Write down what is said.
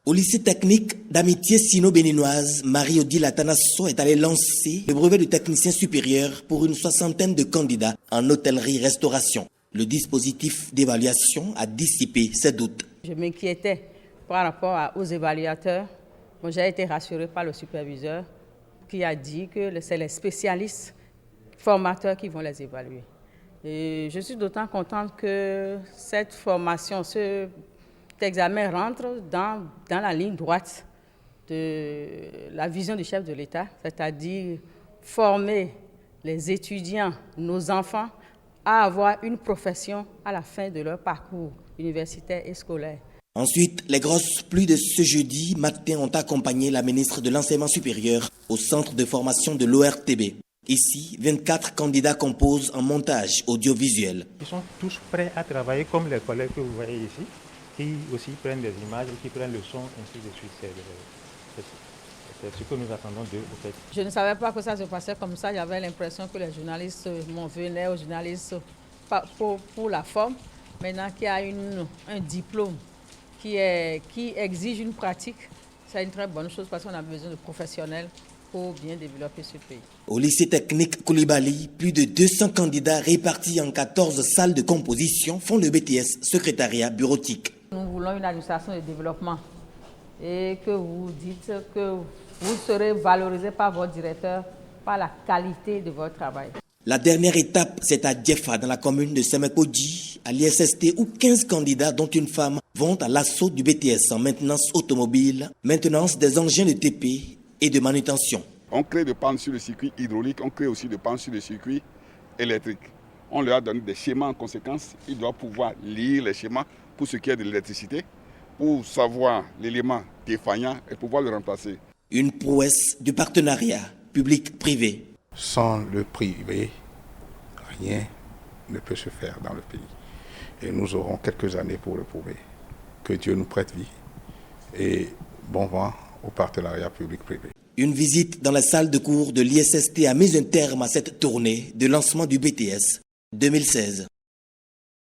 Au lycée technique d'amitié sino-béninoise, Marie-Odile Atanasso est allée lancer le brevet de technicien supérieur pour une soixantaine de candidats en hôtellerie-restauration. Le dispositif d'évaluation a dissipé ses doutes. Je m'inquiétais par rapport aux évaluateurs. Bon, j'ai été rassurée par le superviseur qui a dit que c'est les spécialistes formateurs qui vont les évaluer. Et je suis d'autant contente que cette formation, cet examen rentre dans la ligne droite de la vision du chef de l'État, c'est-à-dire former les étudiants, nos enfants, à avoir une profession à la fin de leur parcours universitaire et scolaire. Ensuite, les grosses pluies de ce jeudi matin ont accompagné la ministre de l'Enseignement supérieur au centre de formation de l'ORTB. Ici, 24 candidats composent un montage audiovisuel. Ils sont tous prêts à travailler comme les collègues que vous voyez ici, qui aussi prennent des images, qui prennent le son, ainsi de suite. C'est ce que nous attendons d'eux, en fait. Je ne savais pas que ça se passait comme ça. J'avais l'impression que les journalistes m'en venaient aux journalistes pour la forme. Maintenant qu'il y a un diplôme qui exige une pratique, c'est une très bonne chose parce qu'on a besoin de professionnels pour bien développer ce pays. Au lycée technique Koulibaly, plus de 200 candidats répartis en 14 salles de composition font le BTS secrétariat bureautique. Nous voulons une administration de développement et que vous dites que vous serez valorisé par votre directeur par la qualité de votre travail. La dernière étape, c'est à Djefa, dans la commune de Semekodji, à l'ISST, où 15 candidats, dont une femme, vont à l'assaut du BTS en maintenance automobile, maintenance des engins de TP et de manutention. On crée des pannes sur le circuit hydraulique, on crée aussi des pannes sur le circuit électrique. On leur a donné des schémas en conséquence. Ils doivent pouvoir lire les schémas pour ce qui est de l'électricité, pour savoir l'élément défaillant et pouvoir le remplacer. Une prouesse du partenariat public-privé. Sans le privé, rien ne peut se faire dans le pays. Et nous aurons quelques années pour le prouver. Que Dieu nous prête vie et bon vent au partenariat public-privé. Une visite dans la salle de cours de l'ISST a mis un terme à cette tournée de lancement du BTS 2016.